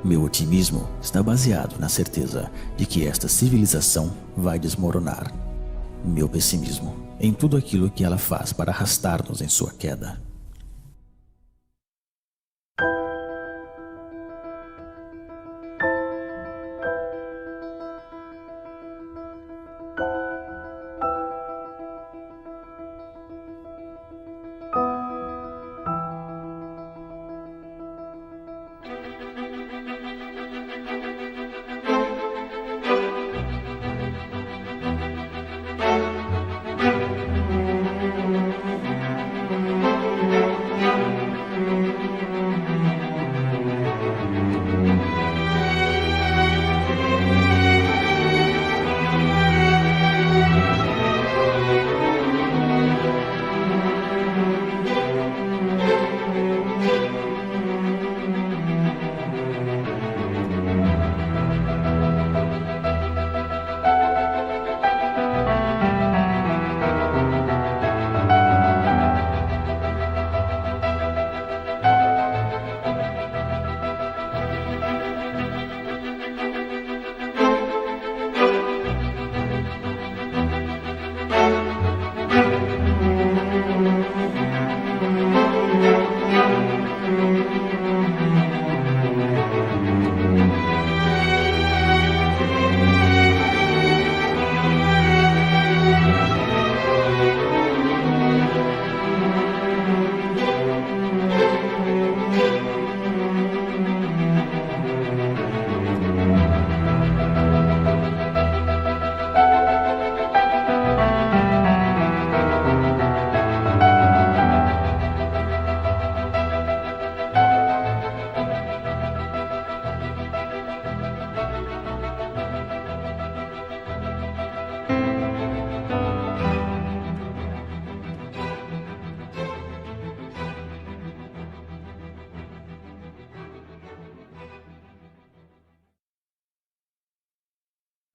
Meu otimismo está baseado na certeza de que esta civilização vai desmoronar. Meu pessimismo em tudo aquilo que ela faz para arrastar-nos em sua queda.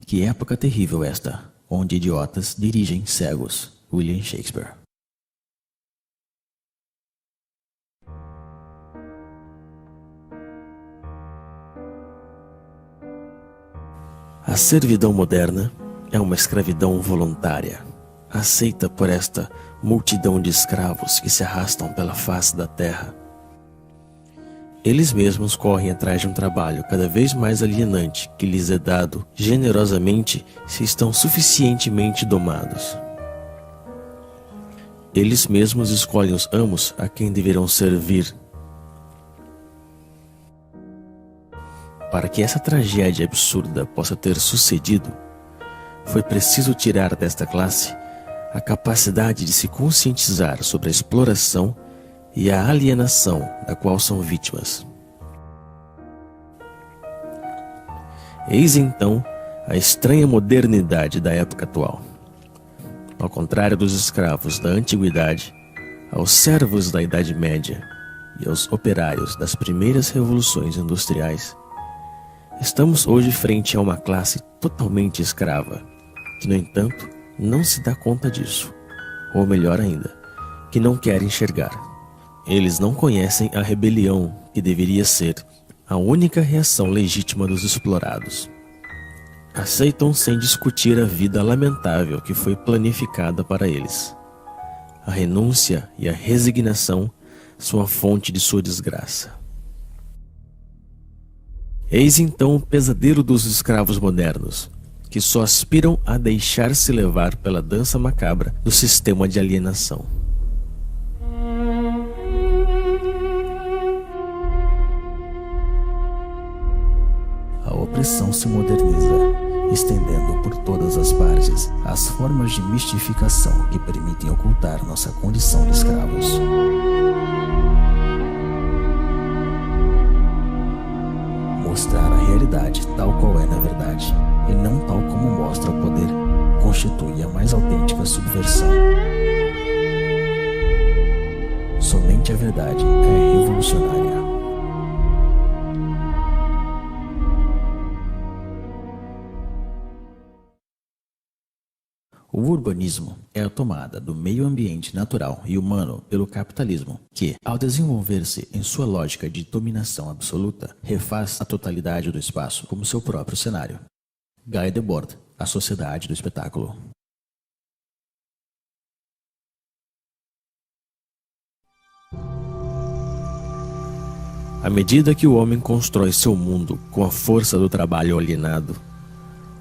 Que época terrível esta, onde idiotas dirigem cegos. William Shakespeare. A servidão moderna é uma escravidão voluntária, aceita por esta multidão de escravos que se arrastam pela face da terra. Eles mesmos correm atrás de um trabalho cada vez mais alienante que lhes é dado generosamente se estão suficientemente domados. Eles mesmos escolhem os amos a quem deverão servir. Para que essa tragédia absurda possa ter sucedido, foi preciso tirar desta classe a capacidade de se conscientizar sobre a exploração e a alienação da qual são vítimas. Eis então a estranha modernidade da época atual. Ao contrário dos escravos da antiguidade, aos servos da Idade Média e aos operários das primeiras revoluções industriais, estamos hoje frente a uma classe totalmente escrava, que no entanto não se dá conta disso, ou melhor ainda, que não quer enxergar. Eles não conhecem a rebelião que deveria ser a única reação legítima dos explorados. Aceitam sem discutir a vida lamentável que foi planificada para eles. A renúncia e a resignação são a fonte de sua desgraça. Eis então o pesadelo dos escravos modernos, que só aspiram a deixar-se levar pela dança macabra do sistema de alienação. A opressão se moderniza, estendendo por todas as partes as formas de mistificação que permitem ocultar nossa condição de escravos. Mostrar a realidade tal qual é na verdade, e não tal como mostra o poder, constitui a mais autêntica subversão. Somente a verdade é revolucionária. O urbanismo é a tomada do meio ambiente natural e humano pelo capitalismo, que, ao desenvolver-se em sua lógica de dominação absoluta, refaz a totalidade do espaço como seu próprio cenário. Guy Debord, A Sociedade do Espetáculo. À medida que o homem constrói seu mundo com a força do trabalho alienado,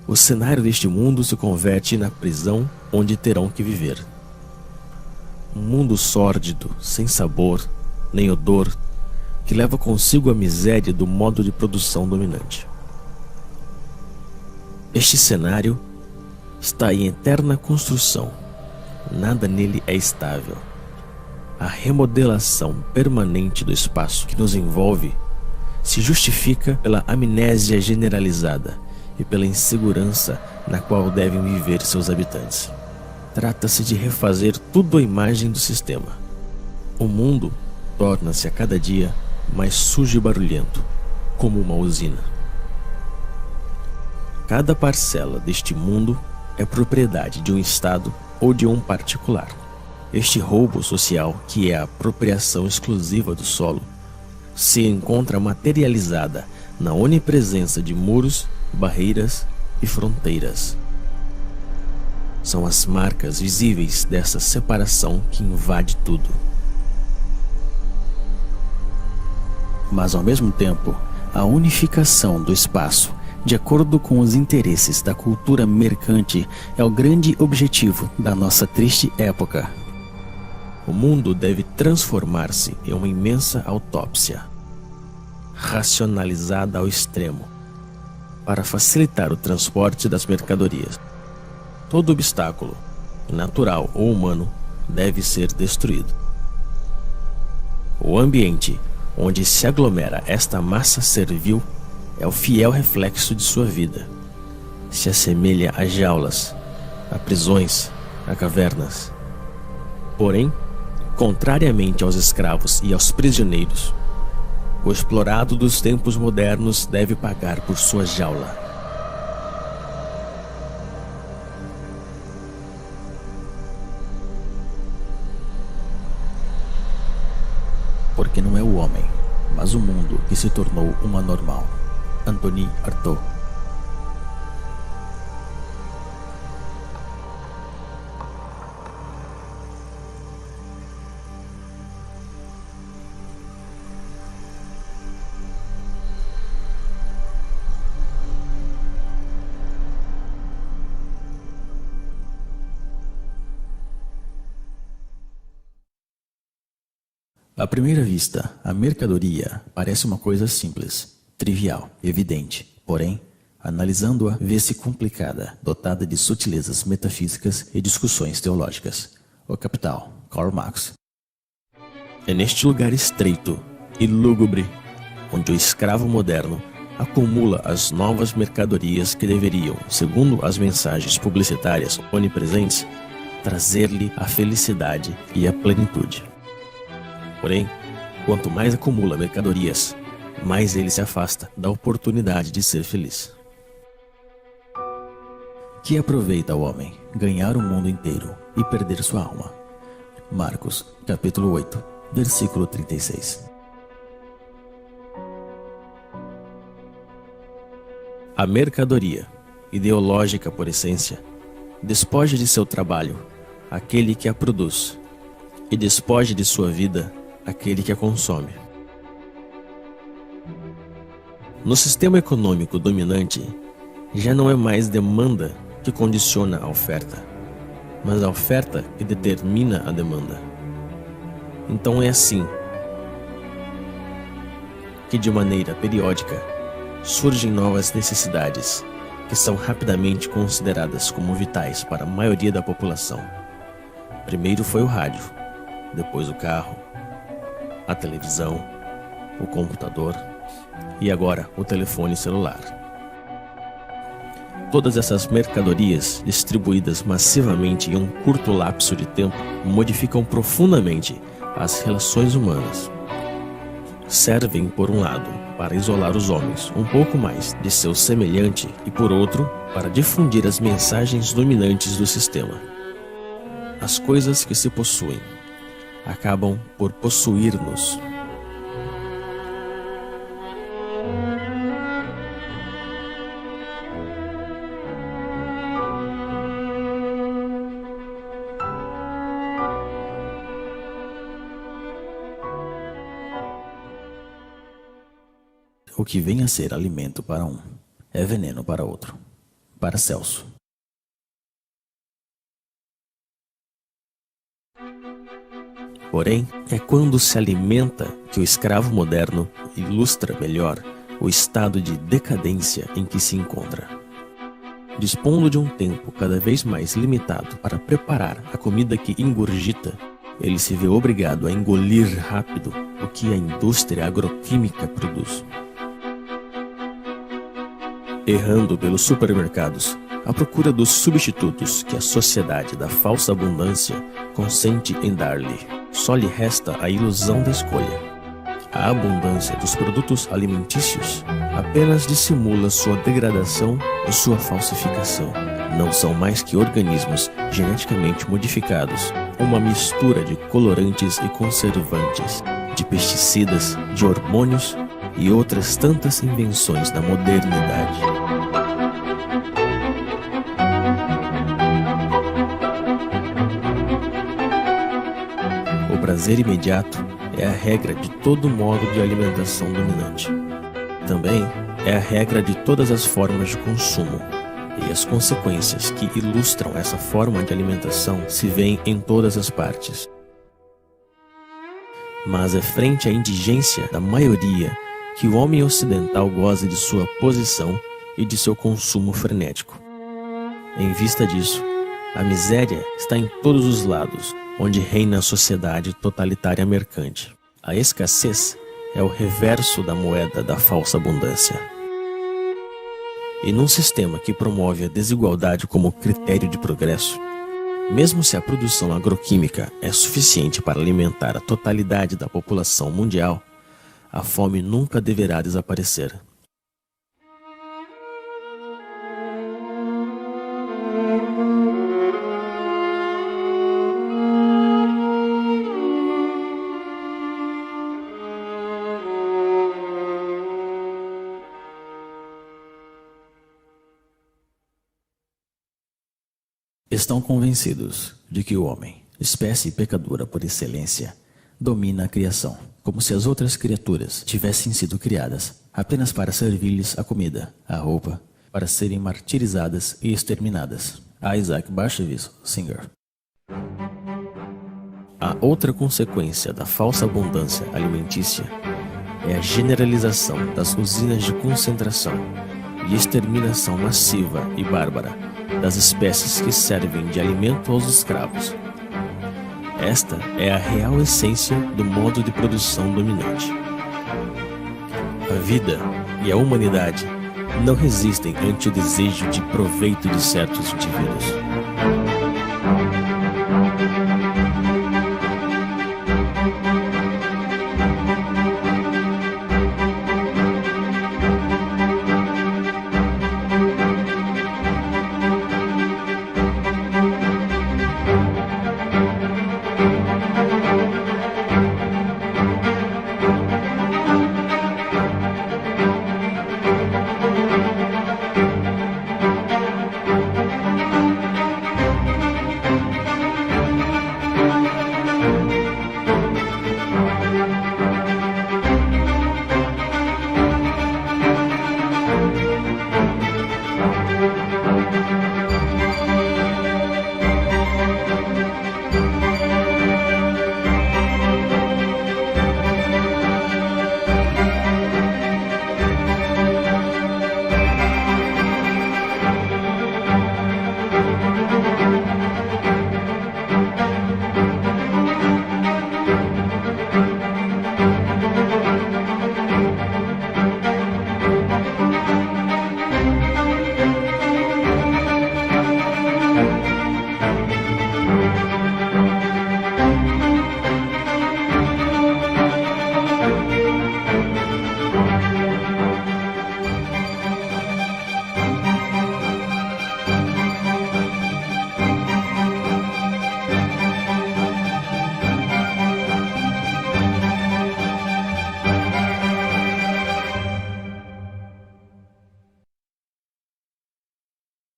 o cenário deste mundo se converte na prisão onde terão que viver. Um mundo sórdido, sem sabor, nem odor, que leva consigo a miséria do modo de produção dominante. Este cenário está em eterna construção. Nada nele é estável. A remodelação permanente do espaço que nos envolve se justifica pela amnésia generalizada e pela insegurança na qual devem viver seus habitantes. Trata-se de refazer tudo à imagem do sistema. O mundo torna-se a cada dia mais sujo e barulhento, como uma usina. Cada parcela deste mundo é propriedade de um Estado ou de um particular. Este roubo social, que é a apropriação exclusiva do solo, se encontra materializada na onipresença de muros, barreiras e fronteiras. São as marcas visíveis dessa separação que invade tudo. Mas ao mesmo tempo, a unificação do espaço, de acordo com os interesses da cultura mercante, é o grande objetivo da nossa triste época. O mundo deve transformar-se em uma imensa autópsia, racionalizada ao extremo, para facilitar o transporte das mercadorias. Todo obstáculo, natural ou humano, deve ser destruído. O ambiente onde se aglomera esta massa servil é o fiel reflexo de sua vida. Se assemelha a jaulas, a prisões, a cavernas. Porém, contrariamente aos escravos e aos prisioneiros, o explorado dos tempos modernos deve pagar por sua jaula. Porque não é o homem, mas o mundo que se tornou um anormal. Anthony Artaud. À primeira vista, a mercadoria parece uma coisa simples, trivial, evidente. Porém, analisando-a, vê-se complicada, dotada de sutilezas metafísicas e discussões teológicas. O Capital, Karl Marx. É neste lugar estreito e lúgubre onde o escravo moderno acumula as novas mercadorias que deveriam, segundo as mensagens publicitárias onipresentes, trazer-lhe a felicidade e a plenitude. Porém, quanto mais acumula mercadorias, mais ele se afasta da oportunidade de ser feliz. Que aproveita ao homem ganhar o mundo inteiro e perder sua alma? Marcos, capítulo 8, versículo 36. A mercadoria, ideológica por essência, despoja de seu trabalho aquele que a produz e despoja de sua vida aquele que a consome. No sistema econômico dominante, já não é mais demanda que condiciona a oferta, mas a oferta que determina a demanda. Então é assim que, de maneira periódica, surgem novas necessidades que são rapidamente consideradas como vitais para a maioria da população. Primeiro foi o rádio, depois o carro, a televisão, o computador e agora o telefone celular. Todas essas mercadorias, distribuídas massivamente em um curto lapso de tempo, modificam profundamente as relações humanas. servem, por um lado, para isolar os homens um pouco mais de seu semelhante e, por outro, para difundir as mensagens dominantes do sistema. As coisas que se possuem acabam por possuir-nos. O que vem a ser alimento para um é veneno para outro. Paracelso. Porém, é quando se alimenta que o escravo moderno ilustra melhor o estado de decadência em que se encontra. Dispondo de um tempo cada vez mais limitado para preparar a comida que ingurgita, ele se vê obrigado a engolir rápido o que a indústria agroquímica produz. Errando pelos supermercados, à procura dos substitutos que a sociedade da falsa abundância consente em dar-lhe, só lhe resta a ilusão da escolha. A abundância dos produtos alimentícios apenas dissimula sua degradação e sua falsificação. Não são mais que organismos geneticamente modificados, uma mistura de colorantes e conservantes, de pesticidas, de hormônios e outras tantas invenções da modernidade. O prazer imediato é a regra de todo modo de alimentação dominante. Também é a regra de todas as formas de consumo, e as consequências que ilustram essa forma de alimentação se veem em todas as partes. Mas é frente à indigência da maioria que o homem ocidental goza de sua posição e de seu consumo frenético. Em vista disso, a miséria está em todos os lados onde reina a sociedade totalitária mercante. A escassez é o reverso da moeda da falsa abundância. E num sistema que promove a desigualdade como critério de progresso, mesmo se a produção agroquímica é suficiente para alimentar a totalidade da população mundial, a fome nunca deverá desaparecer. Estão convencidos de que o homem, espécie pecadora por excelência, domina a criação, como se as outras criaturas tivessem sido criadas apenas para servir-lhes a comida, a roupa, para serem martirizadas e exterminadas. Isaac Bashevis Singer. A outra consequência da falsa abundância alimentícia é a generalização das usinas de concentração e exterminação massiva e bárbara das espécies que servem de alimento aos escravos. Esta é a real essência do modo de produção dominante. A vida e a humanidade não resistem ante o desejo de proveito de certos indivíduos.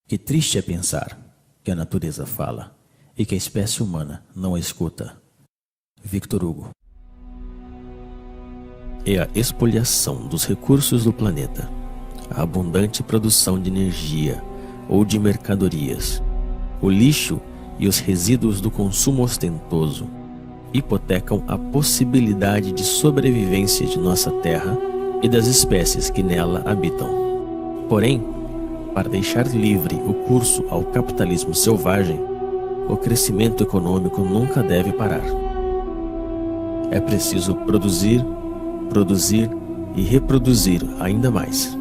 Que triste é pensar que a natureza fala e que a espécie humana não a escuta. Victor Hugo. É a expoliação dos recursos do planeta, a abundante produção de energia ou de mercadorias, o lixo e os resíduos do consumo ostentoso hipotecam a possibilidade de sobrevivência de nossa Terra e das espécies que nela habitam. Porém, para deixar livre o curso ao capitalismo selvagem, o crescimento econômico nunca deve parar. É preciso produzir e reproduzir ainda mais.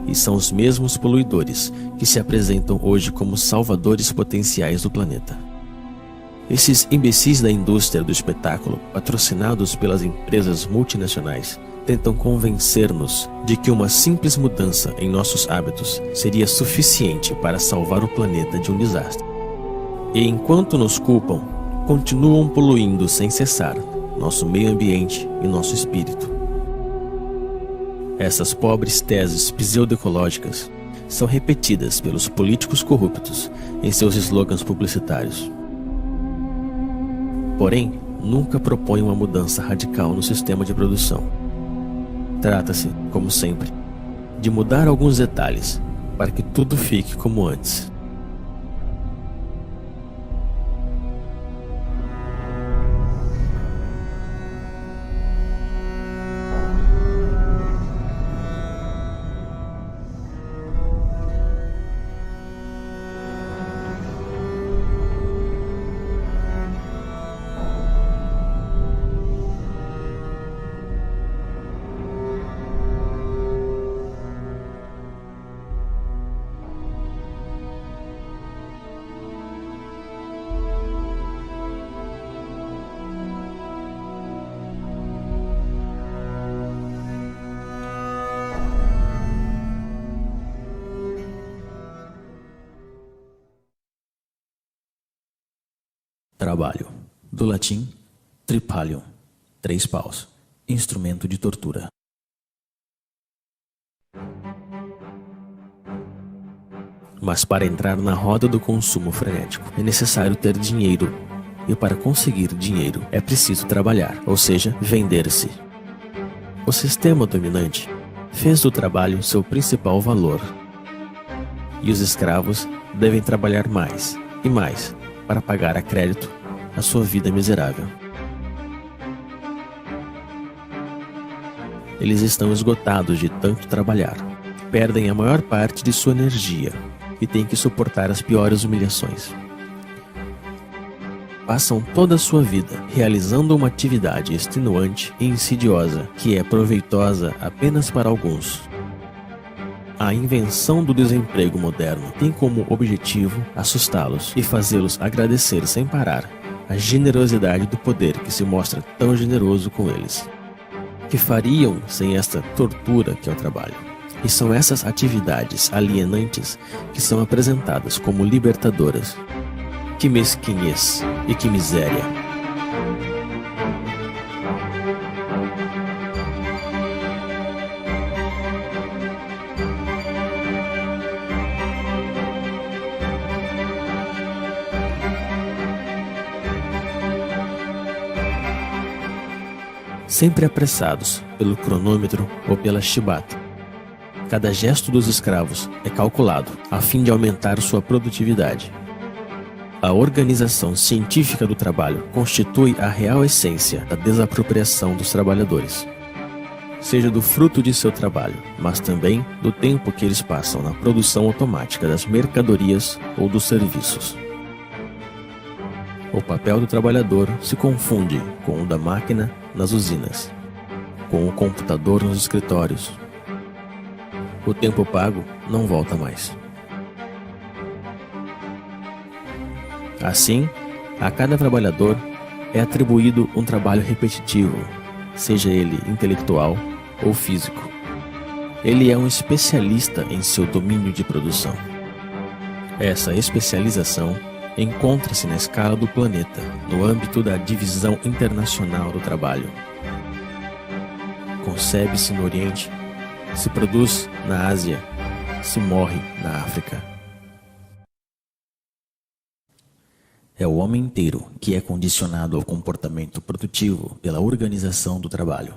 E são os mesmos poluidores que se apresentam hoje como salvadores potenciais do planeta. Esses imbecis da indústria do espetáculo, patrocinados pelas empresas multinacionais, tentam convencer-nos de que uma simples mudança em nossos hábitos seria suficiente para salvar o planeta de um desastre. E enquanto nos culpam, continuam poluindo sem cessar nosso meio ambiente e nosso espírito. Essas pobres teses pseudoecológicas são repetidas pelos políticos corruptos em seus slogans publicitários. Porém, nunca propõem uma mudança radical no sistema de produção. Trata-se, como sempre, de mudar alguns detalhes para que tudo fique como antes. Trabalho. Do latim, tripalium, 3 paus, instrumento de tortura. Mas para entrar na roda do consumo frenético é necessário ter dinheiro, e para conseguir dinheiro é preciso trabalhar, ou seja, vender-se. O sistema dominante fez do trabalho seu principal valor, e os escravos devem trabalhar mais e mais para pagar a crédito a sua vida miserável. Eles estão esgotados de tanto trabalhar, perdem a maior parte de sua energia e têm que suportar as piores humilhações. Passam toda a sua vida realizando uma atividade extenuante e insidiosa que é proveitosa apenas para alguns. A invenção do desemprego moderno tem como objetivo assustá-los e fazê-los agradecer sem parar a generosidade do poder que se mostra tão generoso com eles. Que fariam sem esta tortura que é o trabalho? E são essas atividades alienantes que são apresentadas como libertadoras. Que mesquinhez e que miséria! Sempre apressados pelo cronômetro ou pela chibata. Cada gesto dos escravos é calculado a fim de aumentar sua produtividade. A organização científica do trabalho constitui a real essência da desapropriação dos trabalhadores, seja do fruto de seu trabalho, mas também do tempo que eles passam na produção automática das mercadorias ou dos serviços. O papel do trabalhador se confunde com o da máquina nas usinas, com o computador nos escritórios. O tempo pago não volta mais. Assim, a cada trabalhador é atribuído um trabalho repetitivo, seja ele intelectual ou físico. Ele é um especialista em seu domínio de produção. Essa especialização encontra-se na escala do planeta, no âmbito da divisão internacional do trabalho. Concebe-se no Oriente, se produz na Ásia, se morre na África. É o homem inteiro que é condicionado ao comportamento produtivo pela organização do trabalho.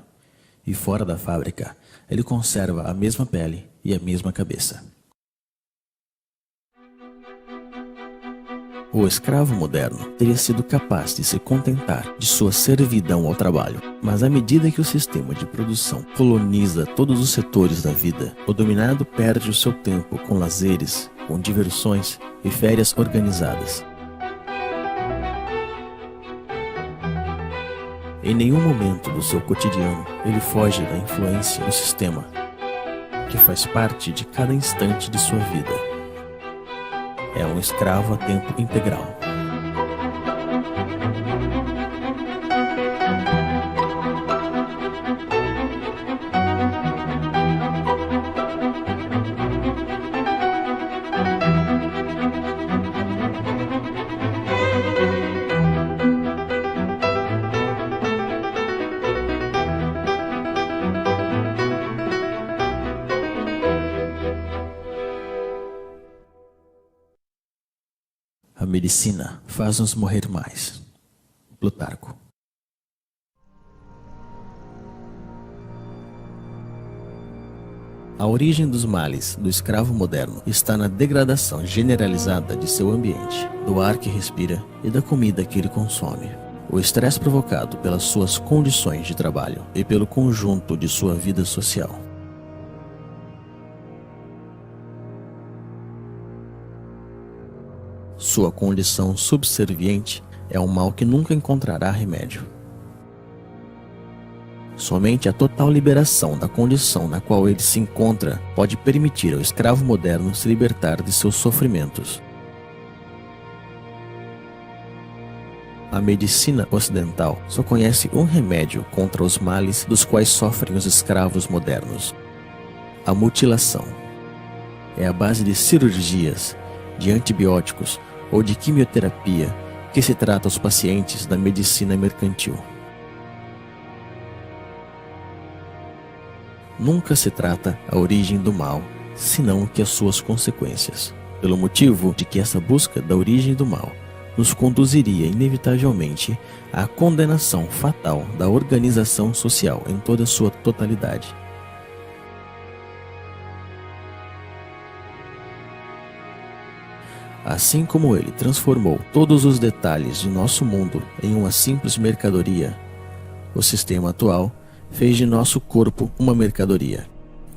E fora da fábrica, ele conserva a mesma pele e a mesma cabeça. O escravo moderno teria sido capaz de se contentar de sua servidão ao trabalho, mas à medida que o sistema de produção coloniza todos os setores da vida, o dominado perde o seu tempo com lazeres, com diversões e férias organizadas. Em nenhum momento do seu cotidiano ele foge da influência do sistema, que faz parte de cada instante de sua vida. É um escravo a tempo integral. A medicina faz-nos morrer mais. Plutarco. A origem dos males do escravo moderno está na degradação generalizada de seu ambiente, do ar que respira e da comida que ele consome. O estresse provocado pelas suas condições de trabalho e pelo conjunto de sua vida social. Sua condição subserviente é um mal que nunca encontrará remédio. Somente a total liberação da condição na qual ele se encontra pode permitir ao escravo moderno se libertar de seus sofrimentos. A medicina ocidental só conhece um remédio contra os males dos quais sofrem os escravos modernos: a mutilação. É a base de cirurgias, de antibióticos ou de quimioterapia que se trata aos pacientes da medicina mercantil. Nunca se trata a origem do mal, senão que as suas consequências, pelo motivo de que essa busca da origem do mal nos conduziria inevitavelmente à condenação fatal da organização social em toda a sua totalidade. Assim como ele transformou todos os detalhes de nosso mundo em uma simples mercadoria, o sistema atual fez de nosso corpo uma mercadoria,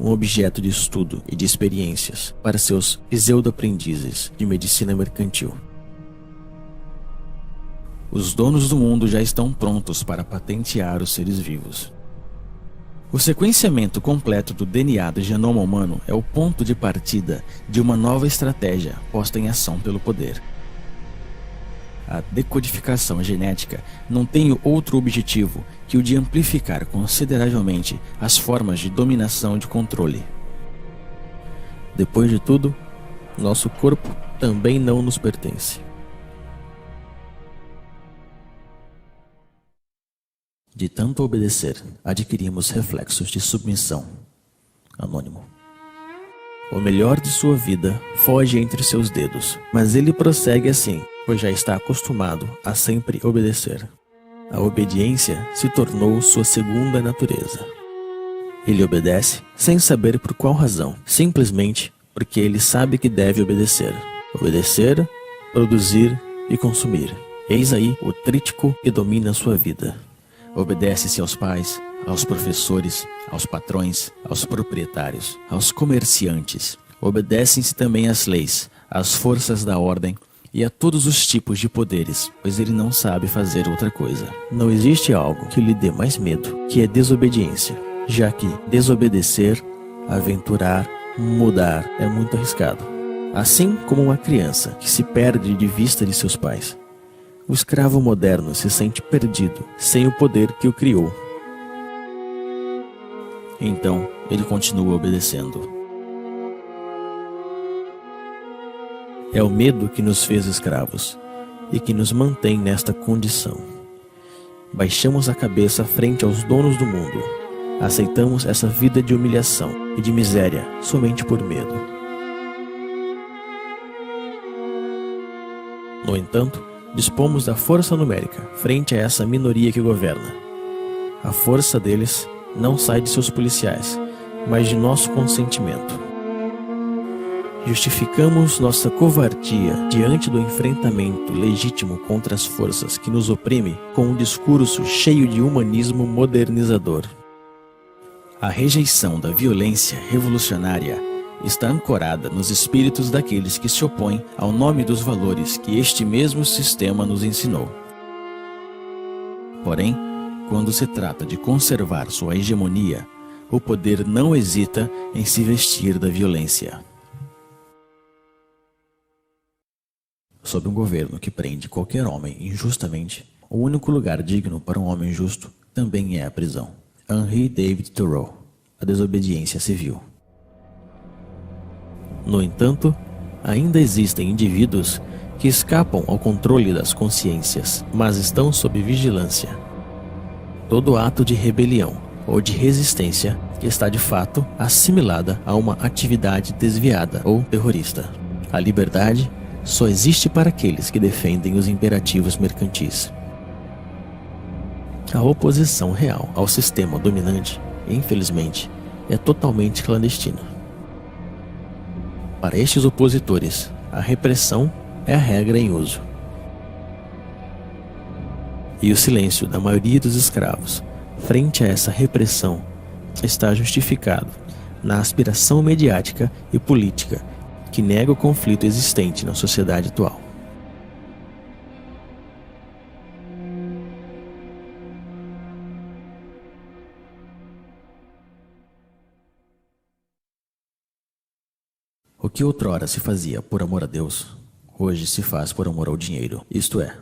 um objeto de estudo e de experiências para seus pseudo-aprendizes de medicina mercantil. Os donos do mundo já estão prontos para patentear os seres vivos. O sequenciamento completo do DNA do genoma humano é o ponto de partida de uma nova estratégia posta em ação pelo poder. A decodificação genética não tem outro objetivo que o de amplificar consideravelmente as formas de dominação e de controle. Depois de tudo, nosso corpo também não nos pertence. De tanto obedecer, adquirimos reflexos de submissão. Anônimo. O melhor de sua vida foge entre seus dedos, mas ele prossegue assim, pois já está acostumado a sempre obedecer. A obediência se tornou sua segunda natureza. Ele obedece sem saber por qual razão, simplesmente porque ele sabe que deve obedecer. Obedecer, produzir e consumir. Eis aí o trítico que domina sua vida. Obedece-se aos pais, aos professores, aos patrões, aos proprietários, aos comerciantes. Obedecem-se também às leis, às forças da ordem e a todos os tipos de poderes, pois ele não sabe fazer outra coisa. Não existe algo que lhe dê mais medo que a desobediência, já que desobedecer, aventurar, mudar é muito arriscado. Assim como uma criança que se perde de vista de seus pais, o escravo moderno se sente perdido, sem o poder que o criou. Então, ele continua obedecendo. É o medo que nos fez escravos e que nos mantém nesta condição. Baixamos a cabeça frente aos donos do mundo. Aceitamos essa vida de humilhação e de miséria somente por medo. No entanto, dispomos da força numérica frente a essa minoria que governa. A força deles não sai de seus policiais, mas de nosso consentimento. Justificamos nossa covardia diante do enfrentamento legítimo contra as forças que nos oprimem com um discurso cheio de humanismo modernizador. A rejeição da violência revolucionária está ancorada nos espíritos daqueles que se opõem ao nome dos valores que este mesmo sistema nos ensinou. Porém, quando se trata de conservar sua hegemonia, o poder não hesita em se vestir da violência. Sob um governo que prende qualquer homem injustamente, o único lugar digno para um homem justo também é a prisão. Henry David Thoreau, A Desobediência Civil. No entanto, ainda existem indivíduos que escapam ao controle das consciências, mas estão sob vigilância. Todo ato de rebelião ou de resistência está de fato assimilada a uma atividade desviada ou terrorista. A liberdade só existe para aqueles que defendem os imperativos mercantis. A oposição real ao sistema dominante, infelizmente, é totalmente clandestina. Para estes opositores, a repressão é a regra em uso. E o silêncio da maioria dos escravos frente a essa repressão está justificado na aspiração mediática e política que nega o conflito existente na sociedade atual. O que outrora se fazia por amor a Deus, hoje se faz por amor ao dinheiro, isto é,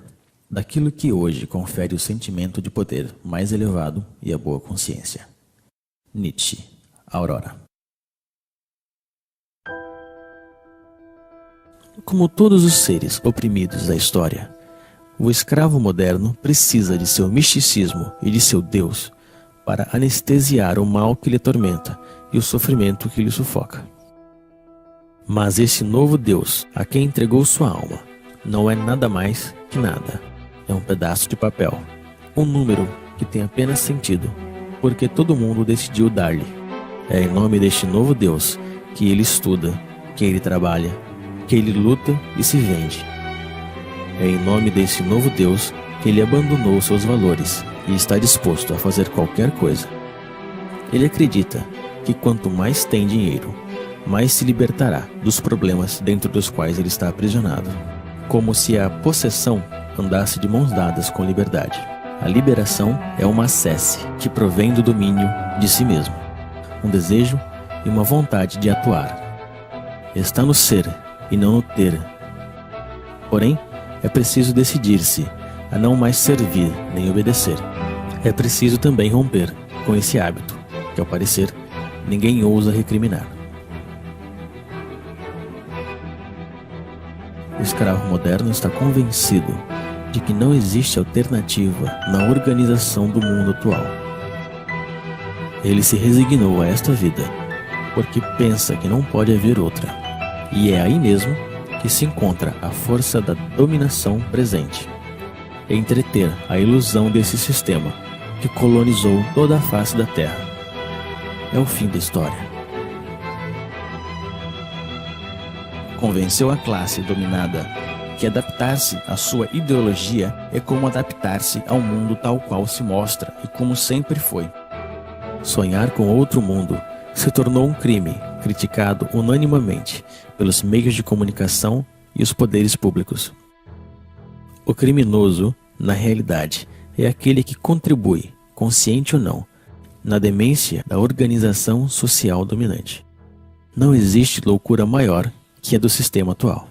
daquilo que hoje confere o sentimento de poder mais elevado e a boa consciência. Nietzsche, Aurora. Como todos os seres oprimidos da história, o escravo moderno precisa de seu misticismo e de seu Deus para anestesiar o mal que lhe atormenta e o sofrimento que lhe sufoca. Mas esse novo Deus, a quem entregou sua alma, não é nada mais que nada. É um pedaço de papel, um número que tem apenas sentido, porque todo mundo decidiu dar-lhe. É em nome deste novo Deus que ele estuda, que ele trabalha, que ele luta e se vende. É em nome desse novo Deus que ele abandonou seus valores e está disposto a fazer qualquer coisa. Ele acredita que quanto mais tem dinheiro, mais se libertará dos problemas dentro dos quais ele está aprisionado. Como se a possessão andasse de mãos dadas com liberdade. A liberação é uma acesse que provém do domínio de si mesmo, um desejo e uma vontade de atuar. Está no ser e não no ter. Porém, é preciso decidir-se a não mais servir nem obedecer. É preciso também romper com esse hábito, que ao parecer ninguém ousa recriminar. O escravo moderno está convencido de que não existe alternativa na organização do mundo atual. Ele se resignou a esta vida porque pensa que não pode haver outra, e é aí mesmo que se encontra a força da dominação presente. Entreter a ilusão desse sistema que colonizou toda a face da Terra. É o fim da história. Convenceu a classe dominada que adaptar-se à sua ideologia é como adaptar-se ao mundo tal qual se mostra e como sempre foi. Sonhar com outro mundo se tornou um crime criticado unanimemente pelos meios de comunicação e os poderes públicos. O criminoso, na realidade, é aquele que contribui, consciente ou não, na demência da organização social dominante. Não existe loucura maior que a do sistema atual.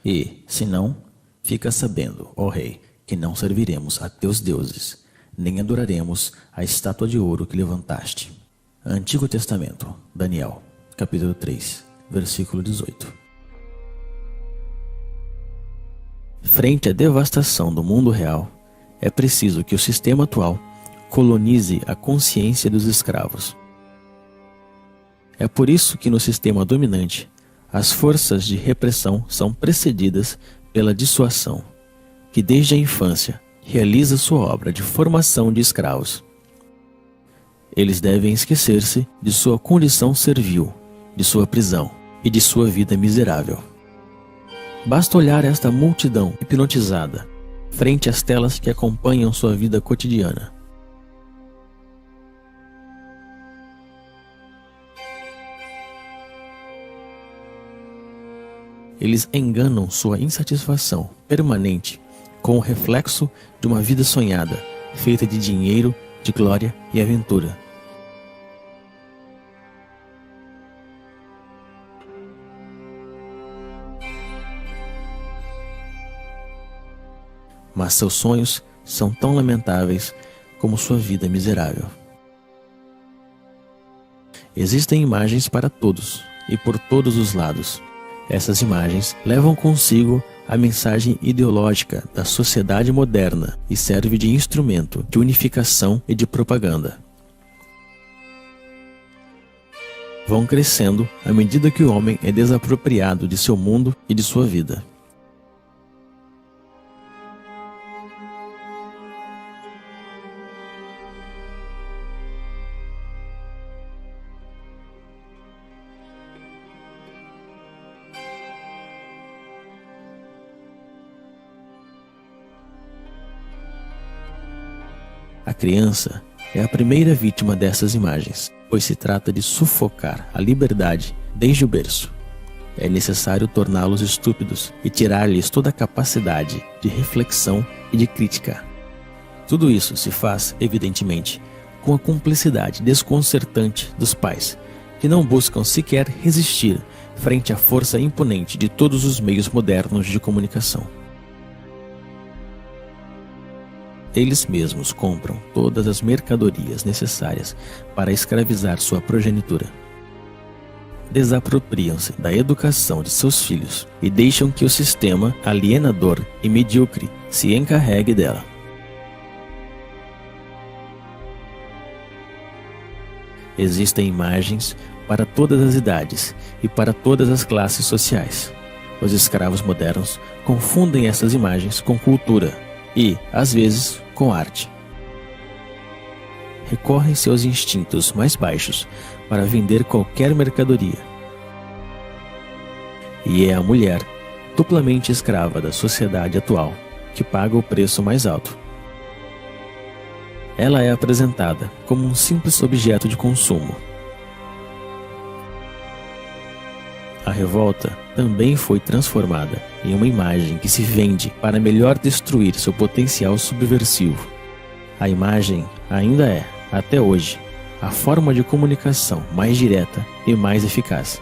E, se não, fica sabendo, ó rei, que não serviremos a teus deuses, nem adoraremos a estátua de ouro que levantaste. Antigo Testamento, Daniel, capítulo 3, versículo 18. Frente à devastação do mundo real, é preciso que o sistema atual colonize a consciência dos escravos. É por isso que no sistema dominante, As forças de repressão são precedidas pela dissuasão, que desde a infância realiza sua obra de formação de escravos. Eles devem esquecer-se de sua condição servil, de sua prisão e de sua vida miserável. Basta olhar esta multidão hipnotizada frente às telas que acompanham sua vida cotidiana. Eles enganam sua insatisfação permanente com o reflexo de uma vida sonhada, feita de dinheiro, de glória e aventura. Mas seus sonhos são tão lamentáveis como sua vida miserável. Existem imagens para todos e por todos os lados. Essas imagens levam consigo a mensagem ideológica da sociedade moderna e serve de instrumento de unificação e de propaganda. Vão crescendo à medida que o homem é desapropriado de seu mundo e de sua vida. A criança é a primeira vítima dessas imagens, pois se trata de sufocar a liberdade desde o berço. É necessário torná-los estúpidos e tirar-lhes toda a capacidade de reflexão e de crítica. Tudo isso se faz, evidentemente, com a cumplicidade desconcertante dos pais, que não buscam sequer resistir frente à força imponente de todos os meios modernos de comunicação. Eles mesmos compram todas as mercadorias necessárias para escravizar sua progenitura. Desapropriam-se da educação de seus filhos e deixam que o sistema alienador e medíocre se encarregue dela. Existem imagens para todas as idades e para todas as classes sociais. Os escravos modernos confundem essas imagens com cultura e, às vezes, com arte. Recorrem seus instintos mais baixos para vender qualquer mercadoria. E é a mulher, duplamente escrava da sociedade atual, que paga o preço mais alto. Ela é apresentada como um simples objeto de consumo. A revolta também foi transformada em uma imagem que se vende para melhor destruir seu potencial subversivo. A imagem ainda é, até hoje, a forma de comunicação mais direta e mais eficaz.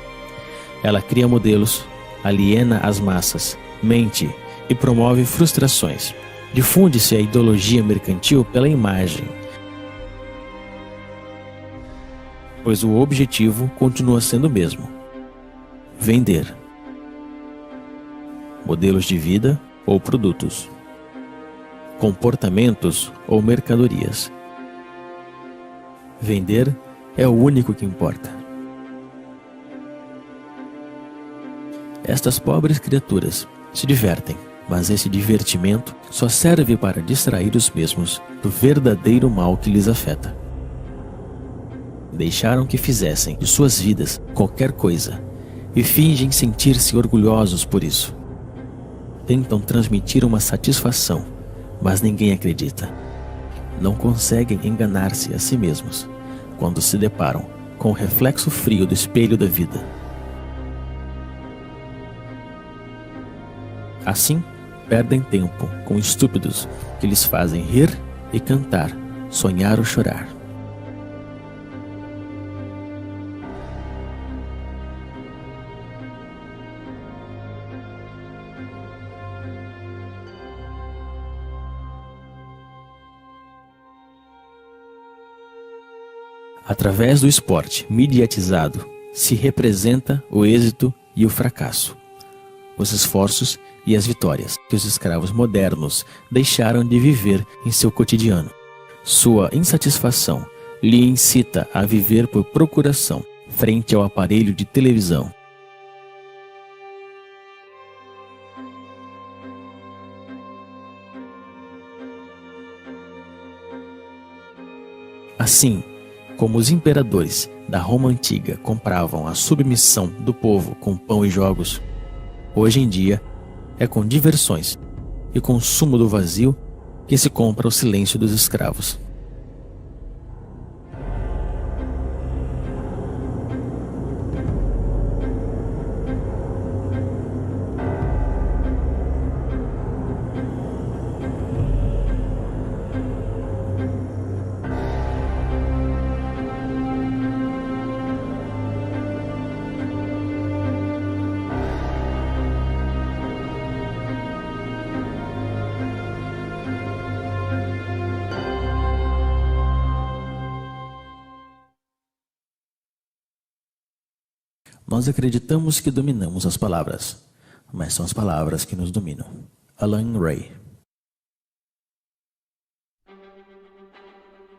Ela cria modelos, aliena as massas, mente e promove frustrações. Difunde-se a ideologia mercantil pela imagem, pois o objetivo continua sendo o mesmo: vender. Modelos de vida ou produtos, comportamentos ou mercadorias. Vender é o único que importa. Estas pobres criaturas se divertem, mas esse divertimento só serve para distrair os mesmos do verdadeiro mal que lhes afeta. Deixaram que fizessem de suas vidas qualquer coisa e fingem sentir-se orgulhosos por isso. Tentam transmitir uma satisfação, mas ninguém acredita. Não conseguem enganar-se a si mesmos quando se deparam com o reflexo frio do espelho da vida. Assim, perdem tempo com estúpidos que lhes fazem rir e cantar, sonhar ou chorar. Através do esporte mediatizado, se representa o êxito e o fracasso, os esforços e as vitórias que os escravos modernos deixaram de viver em seu cotidiano. Sua insatisfação lhe incita a viver por procuração frente ao aparelho de televisão. Assim como os imperadores da Roma antiga compravam a submissão do povo com pão e jogos, hoje em dia é com diversões e consumo do vazio que se compra o silêncio dos escravos. Nós acreditamos que dominamos as palavras, mas são as palavras que nos dominam. Alan Ray.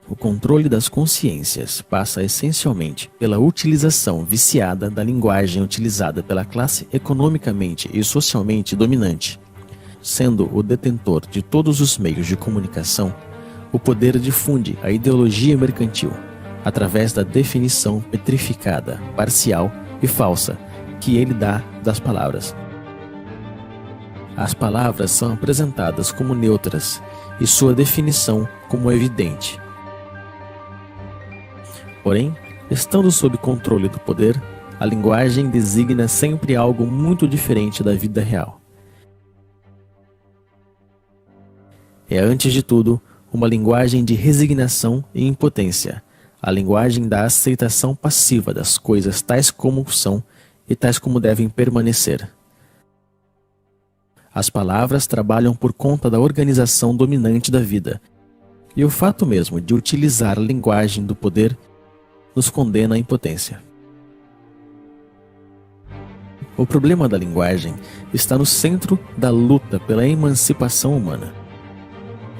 O controle das consciências passa essencialmente pela utilização viciada da linguagem utilizada pela classe economicamente e socialmente dominante. Sendo o detentor de todos os meios de comunicação, o poder difunde a ideologia mercantil através da definição petrificada, parcial e falsa que ele dá das palavras. As palavras são apresentadas como neutras e sua definição como evidente. Porém, estando sob controle do poder, a linguagem designa sempre algo muito diferente da vida real. É, antes de tudo, uma linguagem de resignação e impotência, a linguagem da aceitação passiva das coisas tais como são e tais como devem permanecer. As palavras trabalham por conta da organização dominante da vida, e o fato mesmo de utilizar a linguagem do poder nos condena à impotência. O problema da linguagem está no centro da luta pela emancipação humana.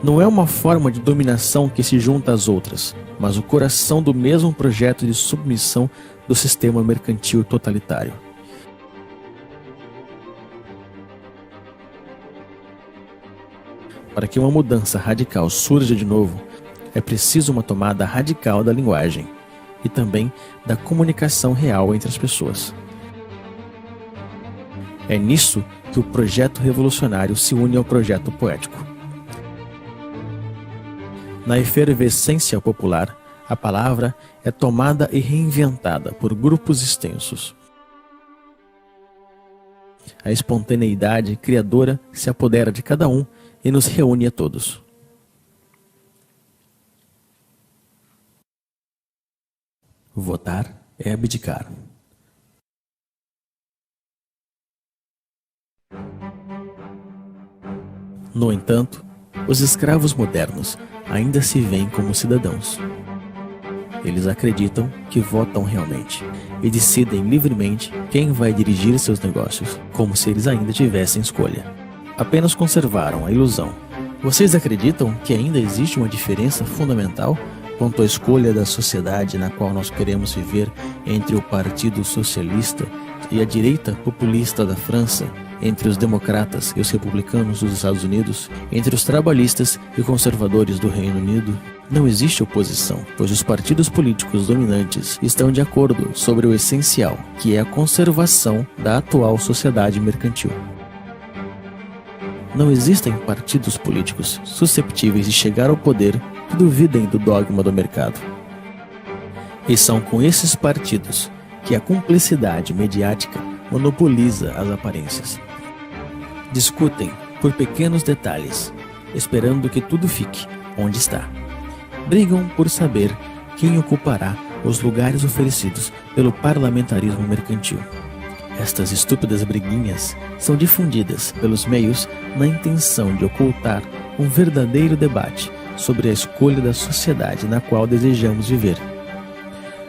Não é uma forma de dominação que se junta às outras, mas o coração do mesmo projeto de submissão do sistema mercantil totalitário. Para que uma mudança radical surja de novo, é preciso uma tomada radical da linguagem e também da comunicação real entre as pessoas. É nisso que o projeto revolucionário se une ao projeto poético. Na efervescência popular, a palavra é tomada e reinventada por grupos extensos. A espontaneidade criadora se apodera de cada um e nos reúne a todos. Votar é abdicar. No entanto, os escravos modernos ainda se veem como cidadãos. Eles acreditam que votam realmente e decidem livremente quem vai dirigir seus negócios, como se eles ainda tivessem escolha. Apenas conservaram a ilusão. Vocês acreditam que ainda existe uma diferença fundamental quanto à escolha da sociedade na qual nós queremos viver entre o Partido Socialista e a direita populista da França, entre os democratas e os republicanos dos Estados Unidos, entre os trabalhistas e conservadores do Reino Unido? Não existe oposição, pois os partidos políticos dominantes estão de acordo sobre o essencial, que é a conservação da atual sociedade mercantil. Não existem partidos políticos susceptíveis de chegar ao poder que duvidem do dogma do mercado. E são com esses partidos que a cumplicidade mediática monopoliza as aparências. Discutem por pequenos detalhes, esperando que tudo fique onde está. Brigam por saber quem ocupará os lugares oferecidos pelo parlamentarismo mercantil. Estas estúpidas briguinhas são difundidas pelos meios na intenção de ocultar um verdadeiro debate sobre a escolha da sociedade na qual desejamos viver.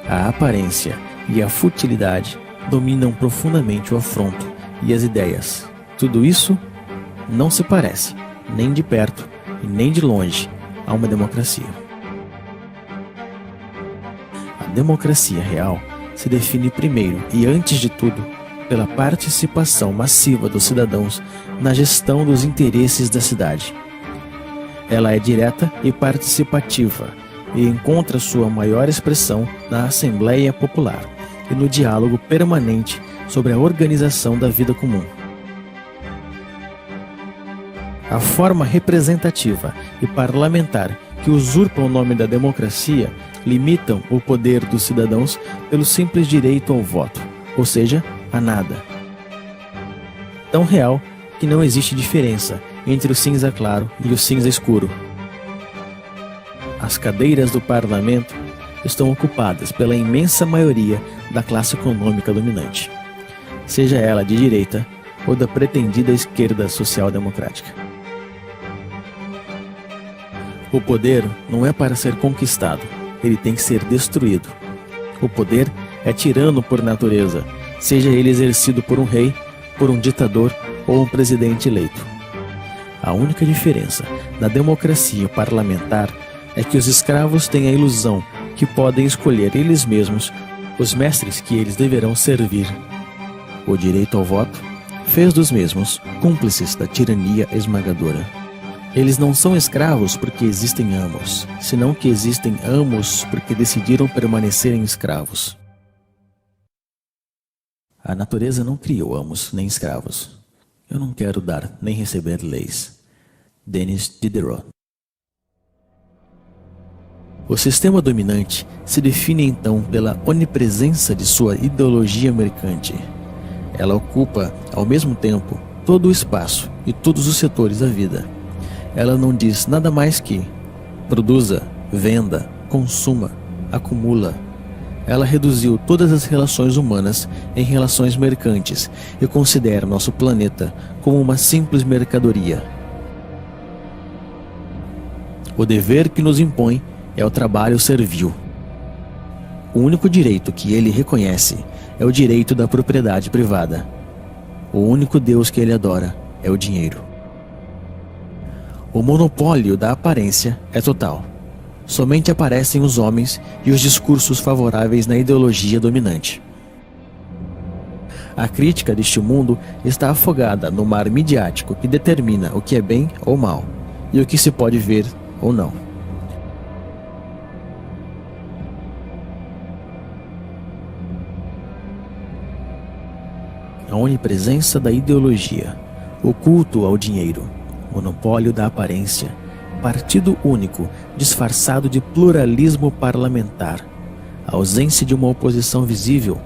A aparência e a futilidade dominam profundamente o afronto e as ideias. Tudo isso não se parece, nem de perto e nem de longe, a uma democracia. A democracia real se define primeiro e antes de tudo pela participação massiva dos cidadãos na gestão dos interesses da cidade. Ela é direta e participativa, e encontra sua maior expressão na Assembleia Popular e no diálogo permanente sobre a organização da vida comum. A forma representativa e parlamentar que usurpam o nome da democracia limitam o poder dos cidadãos pelo simples direito ao voto, ou seja, a nada. Tão real que não existe diferença entre o cinza claro e o cinza escuro. As cadeiras do parlamento estão ocupadas pela imensa maioria da classe econômica dominante, seja ela de direita ou da pretendida esquerda social-democrática. O poder não é para ser conquistado, ele tem que ser destruído. O poder é tirano por natureza, seja ele exercido por um rei, por um ditador ou um presidente eleito. A única diferença da democracia parlamentar é que os escravos têm a ilusão que podem escolher eles mesmos os mestres que eles deverão servir. O direito ao voto fez dos mesmos cúmplices da tirania esmagadora. Eles não são escravos porque existem amos, senão que existem amos porque decidiram permanecerem escravos. A natureza não criou amos nem escravos. Eu não quero dar nem receber leis. Denis Diderot. O sistema dominante se define então pela onipresença de sua ideologia mercante. Ela ocupa, ao mesmo tempo, todo o espaço e todos os setores da vida. Ela não diz nada mais que produza, venda, consuma, acumula. Ela reduziu todas as relações humanas em relações mercantes e considera nosso planeta como uma simples mercadoria. O dever que nos impõe é o trabalho servil. O único direito que ele reconhece é o direito da propriedade privada. O único Deus que ele adora é o dinheiro. O monopólio da aparência é total. Somente aparecem os homens e os discursos favoráveis na ideologia dominante. A crítica deste mundo está afogada no mar midiático que determina o que é bem ou mal e o que se pode ver ou não. A onipresença da ideologia, o culto ao dinheiro, monopólio da aparência, partido único disfarçado de pluralismo parlamentar, ausência de uma oposição visível,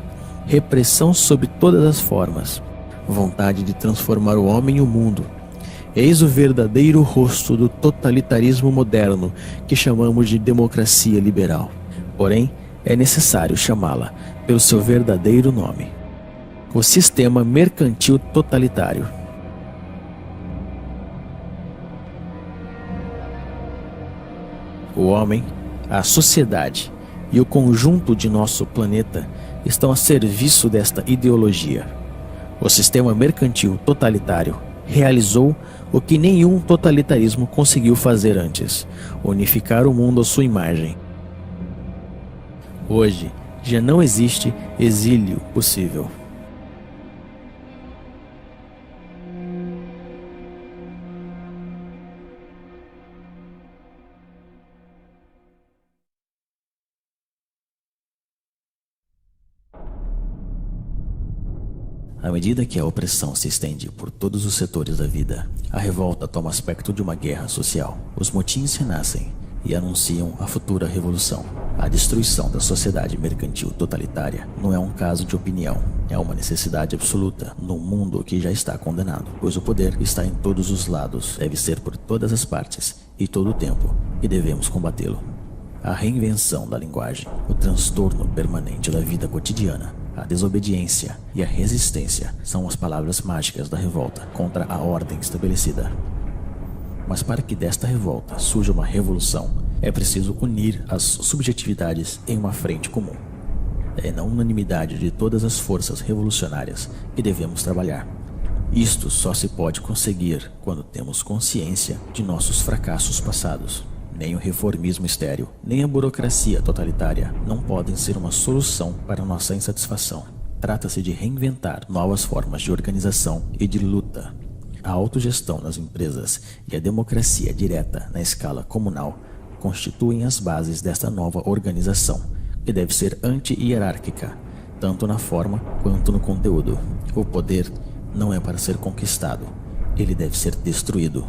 repressão sob todas as formas, vontade de transformar o homem e o mundo. Eis o verdadeiro rosto do totalitarismo moderno que chamamos de democracia liberal. Porém, é necessário chamá-la pelo seu verdadeiro nome: o sistema mercantil totalitário. O homem, a sociedade e o conjunto de nosso planeta estão a serviço desta ideologia. O sistema mercantil totalitário realizou o que nenhum totalitarismo conseguiu fazer antes: unificar o mundo à sua imagem. Hoje, já não existe exílio possível. À medida que a opressão se estende por todos os setores da vida, a revolta toma aspecto de uma guerra social. Os motins renascem e anunciam a futura revolução. A destruição da sociedade mercantil totalitária não é um caso de opinião, é uma necessidade absoluta num mundo que já está condenado, pois o poder está em todos os lados, deve ser por todas as partes e todo o tempo, e devemos combatê-lo. A reinvenção da linguagem, o transtorno permanente da vida cotidiana, a desobediência e a resistência são as palavras mágicas da revolta contra a ordem estabelecida. Mas para que desta revolta surja uma revolução, é preciso unir as subjetividades em uma frente comum. É na unanimidade de todas as forças revolucionárias que devemos trabalhar. Isto só se pode conseguir quando temos consciência de nossos fracassos passados. Nem o reformismo estéril, nem a burocracia totalitária não podem ser uma solução para nossa insatisfação. Trata-se de reinventar novas formas de organização e de luta. A autogestão nas empresas e a democracia direta na escala comunal constituem as bases desta nova organização, que deve ser anti-hierárquica, tanto na forma quanto no conteúdo. O poder não é para ser conquistado, ele deve ser destruído.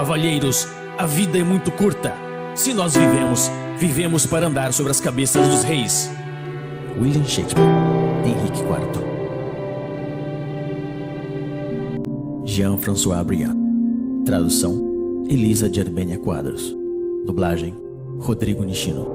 Cavalheiros, a vida é muito curta. Se nós vivemos, vivemos para andar sobre as cabeças dos reis. William Shakespeare, Henrique IV. Jean-François Briand. Tradução: Elisa de Arbênia Quadros. Dublagem: Rodrigo Nishino.